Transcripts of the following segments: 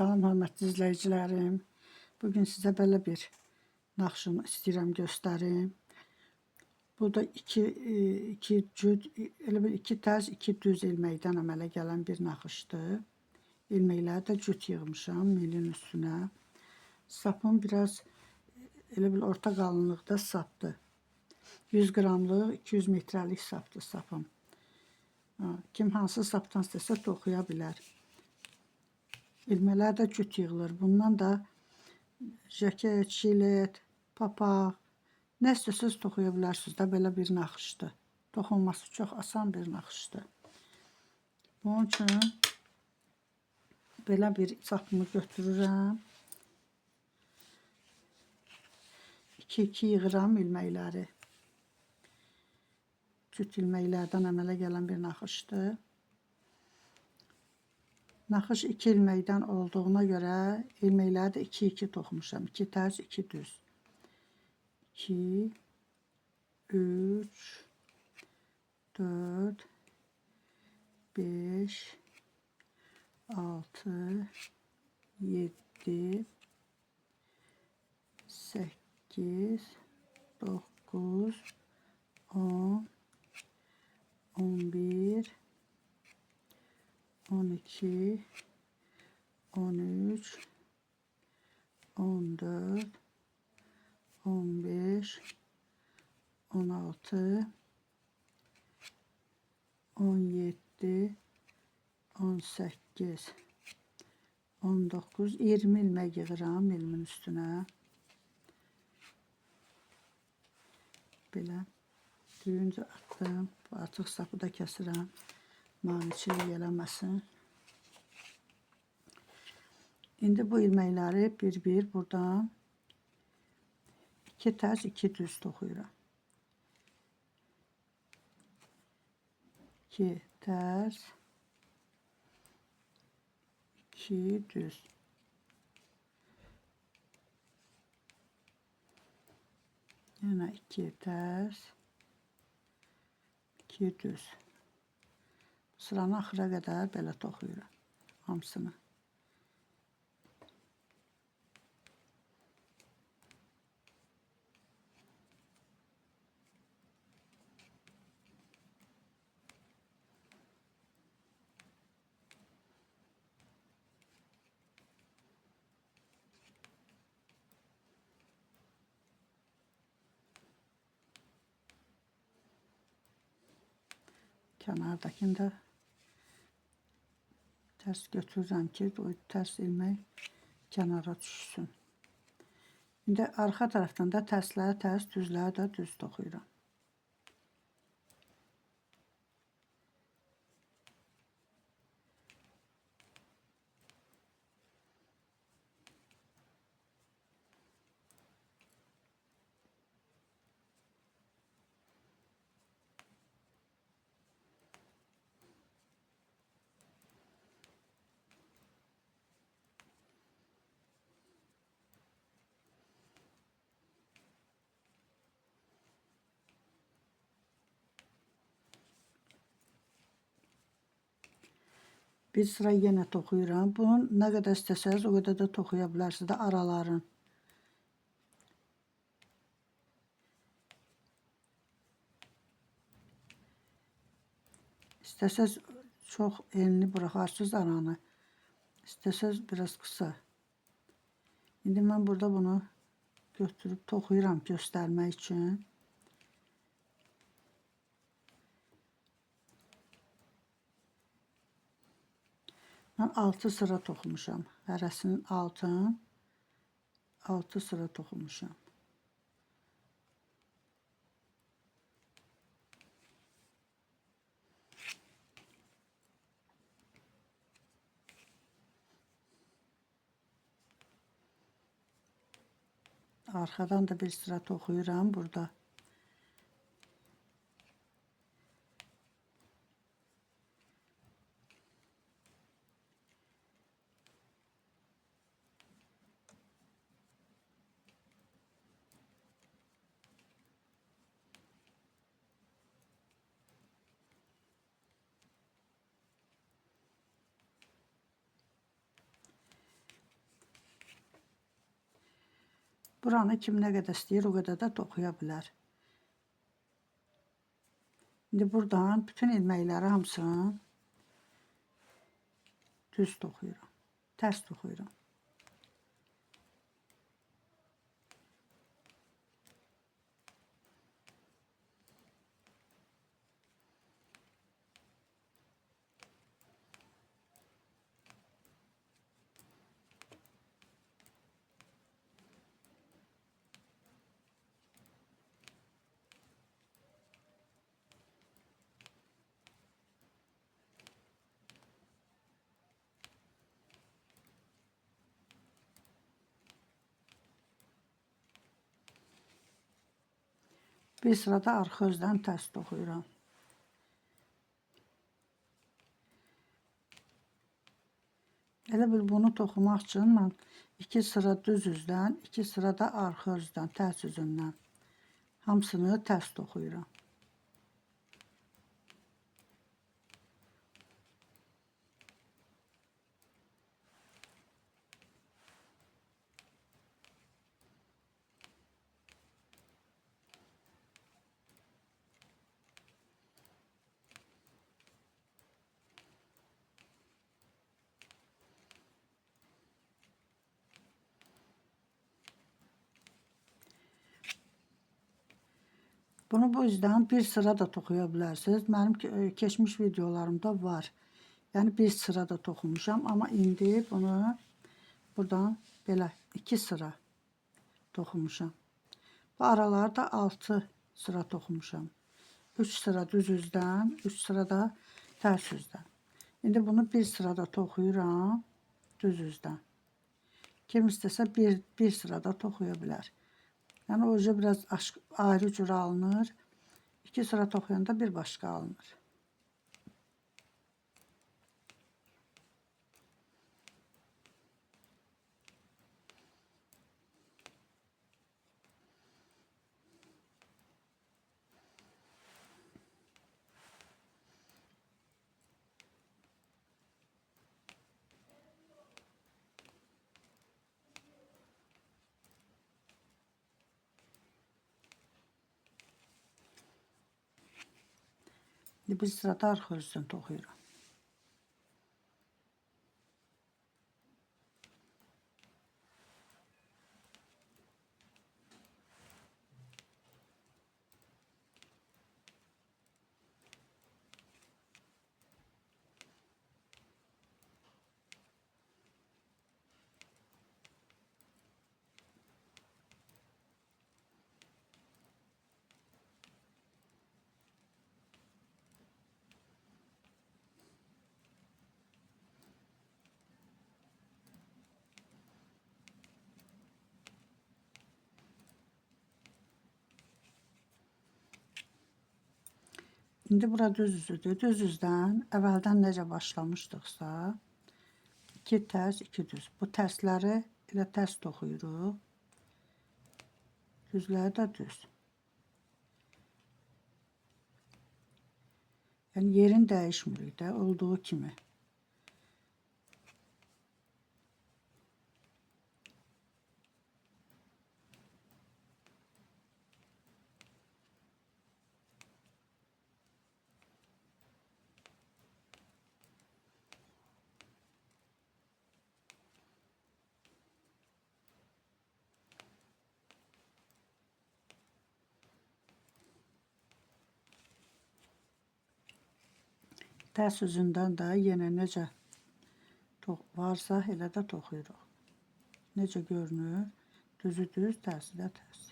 Salam hörmətli izləyicilərim. Bugün sizə belə bir naxışını istəyirəm göstərim. Bu da iki cüt, elə bir iki tərs, iki düz ilməkdən əmələ gələn bir naxışdır. İlməkləri də cüt yığmışam milin üstünə. Sapım biraz elə bir orta qalınlıqda sapdır. 100 qramlıq, 200 metrəlik sapdır sapım. Kim hansı sapdan istəsə toxuya bilər. İlmələr də cüt yığılır. Bundan da jaket, jilet, papaq, nə istəsəz toxuya bilərsiniz də, belə bir naxışdır. Toxunması çox asan bir naxışdır. Bunun üçün belə bir sapımı götürürəm. 2-2 yığıram ilməkləri. Cüt ilməklərdən əmələ gələn bir naxışdır. Naxış 2 ilməkdən olduğuna görə ilməkləri də 2-2 toxumuşam. 2 tərs, 2 düz. 2, 3, 4, 5, 6, 7, 8, 9, 10, 11, 12, 13, 14, 15, 16, 17, 18, 19, 20 ilmək yığıram ilmin üstünə. Belə düyüncə atdım. Artıq sapı da kəsirəm. Maneçilik eləməsin. İndi bu ilməkləri bir-bir buradan 2 tərs, 2 düz toxuyuram. 2 tərs, 2 düz. Yenə 2 tərs, 2 düz. Sıranın axıra qədər belə toxuyuram hamısını. Kənardakını da tərs götürürəm ki, o tərs ilmək kənara düşsün. İndi arxa tərəfdən də tərsləri tərs, düzləri də düz toxuyuram. Bir sıra yenə toxuyuram. Bunun nə qədər istəsəniz o qədər də toxuya bilərsiniz də araların. İstəsəz çox enli buraxarsınız aranı. İstəsəz biraz qısa. İndi mən burada bunu götürüb toxuyuram göstərmək üçün. Mən 6 sıra toxumuşam. Hərəsinin altın 6 sıra toxumuşam. Arxadan da bir sıra toxuyuram burada. Buranı kim nə qədər istəyir, o qədər də toxuya bilər. İndi buradan bütün ilməkləri hamısını düz toxuyuram. Tərs toxuyuram. Bir sırada arxa özdən tərs toxuyuram. Elə bil bunu toxumaq üçün mən 2 sıra düz üzdən, 2 sıra da arxa üzdən, tərs üzündən hamısını tərs toxuyuram. Bunu bu yüzden bir sıra da toxuya bilərsiniz. Mənim keçmiş videolarımda var. Yəni bir sıra da toxumuşam, amma indi bunu buradan belə 2 sıra toxumuşam. Bu aralarda 6 sıra toxumuşam. 3 sıra düz üzdən, 3 sıra da tərs üzdən. İndi bunu bir sırada toxuyuram düz üzdən. Kim istəsə bir sırada toxuya bilər. Yəni oje biraz ayrı cür alınır. 2 sıra toxuyanda bir başqa alınır. Bir sırada arxa üzdən toxuyuram. İndi bura düz üzüdür. Düz üzdən əvvəldən necə başlamışdıqsa 2 tərs, 2 düz. Bu tərsləri elə tərs toxuyuruq. Düzləri də düz. Yəni yerin dəyişmirik də olduğu kimi. Tərs üzündən də yenə necə varsa elə də toxuyuruq. Necə görünür? Düzü düz, tərsi də tərs.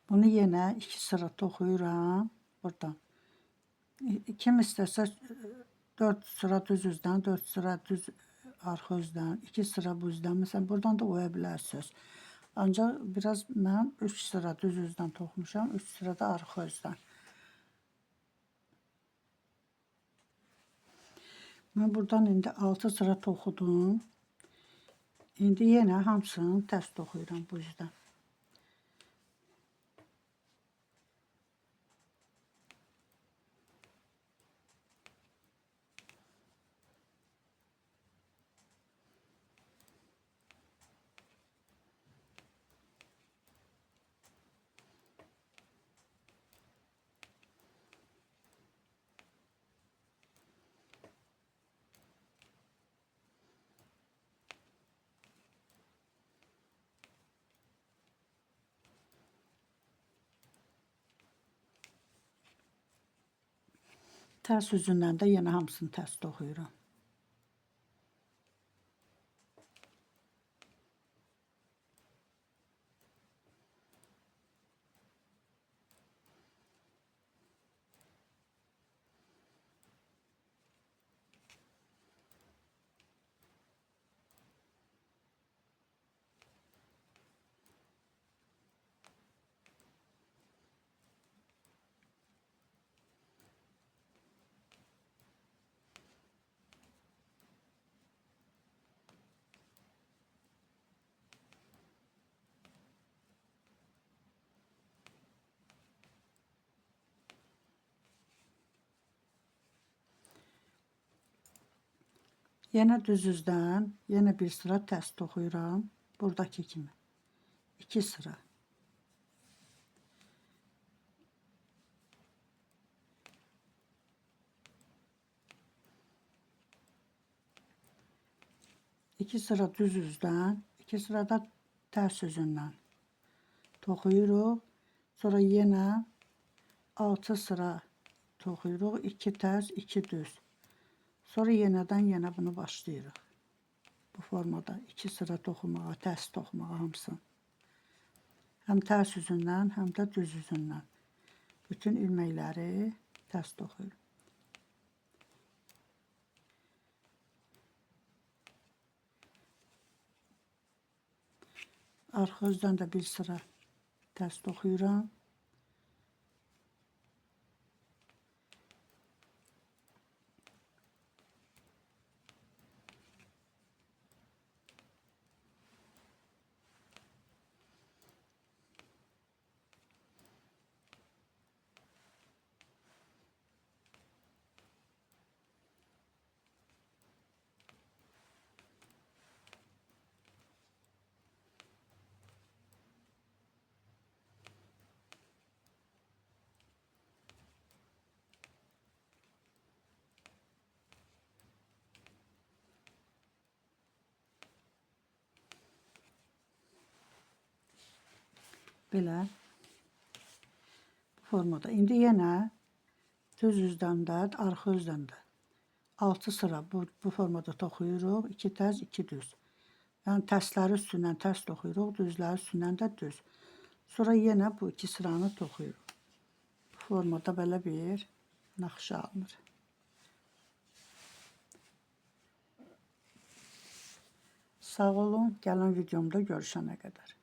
Bunu yenə 2 sıra toxuyuram buradan. Kim istəsə 4 sıra düz üzdən, 4 sıra düz arxa üzdən, 2 sıra bu üzdən. Məsələn, buradan da oya bilərsiniz. Ancaq biraz mən 3 sıra düz üzdən toxumuşam, 3 sıra da arxa üzdən. Mən buradan indi 6 sıra toxudum. İndi yenə hamısını tərs toxuyuram bu üzdən. Tərs üzündən də yenə hamısını tərs toxuyuram. Yenə düz üzdən, yenə bir sıra tərs toxuyuram. Buradakı kimi. 2 sıra. İki sıra düz üzdən, 2 sıra da tərs üzündən toxuyuruq. Sonra yenə 6 sıra toxuyuruq. 2 tərs, 2 düz. Sonra yenə bunu başlayırıq. Bu formada 2 sıra toxumağa, tərs toxumağa hamısını. Həm tərs üzündən, həm də düz üzündən. Bütün ilməkləri tərs toxuyuruq. Arxa üzdən də bir sıra tərs toxuyuram. Belə bu formada. İndi yenə düz üzdən də, arxa üzdən də 6 sıra bu formada toxuyuruq. 2 tərs, 2 düz. Yəni tərsləri üstündən tərs toxuyuruq, düzləri üstündən də düz. Sonra yenə bu 2 sıranı toxuyuruq. Bu formada belə bir naxışa alınır. Sağ olun, gələn videomda görüşənə qədər.